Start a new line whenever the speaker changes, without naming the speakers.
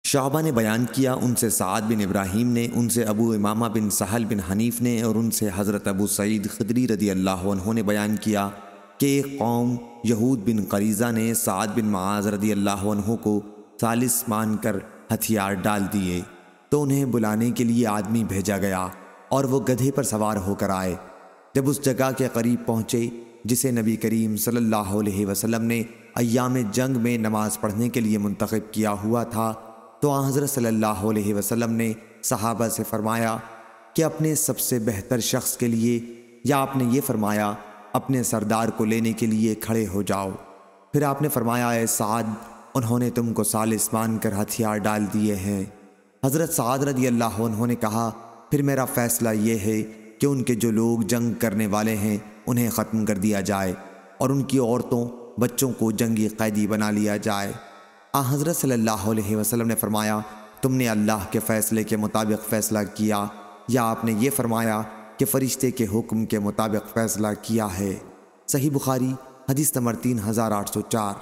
شعبہ نے بیان کیا ان سے سعد بن ابراہیم نے، ان سے ابو امامہ بن سہل بن حنیف نے، اور ان سے حضرت ابو سعید خدری رضی اللہ عنہ نے بیان کیا کہ ایک قوم یہود بن قریظہ نے سعد بن معاذ رضی اللہ عنہ کو ثالث مان کر ہتھیار ڈال دیے، تو انہیں بلانے کے لیے آدمی بھیجا گیا اور وہ گدھے پر سوار ہو کر آئے۔ جب اس جگہ کے قریب پہنچے جسے نبی کریم صلی اللہ علیہ وسلم نے ایام جنگ میں نماز پڑھنے کے لیے منتخب کیا ہوا تھا، تو آن حضرت صلی اللہ علیہ وسلم نے صحابہ سے فرمایا کہ اپنے سب سے بہتر شخص کے لیے، یا آپ نے یہ فرمایا اپنے سردار کو لینے کے لیے کھڑے ہو جاؤ۔ پھر آپ نے فرمایا اے سعد، انہوں نے تم کو ثالث مان کر ہتھیار ڈال دیے ہیں۔ حضرت سعد رضی اللہ عنہ نے کہا پھر میرا فیصلہ یہ ہے کہ ان کے جو لوگ جنگ کرنے والے ہیں انہیں ختم کر دیا جائے، اور ان کی عورتوں بچوں کو جنگی قیدی بنا لیا جائے۔ حضرت صلی اللہ علیہ وسلم نے فرمایا تم نے اللہ کے فیصلے کے مطابق فیصلہ کیا، یا آپ نے یہ فرمایا کہ فرشتے کے حکم کے مطابق فیصلہ کیا ہے؟ صحیح بخاری حدیث نمبر 3804۔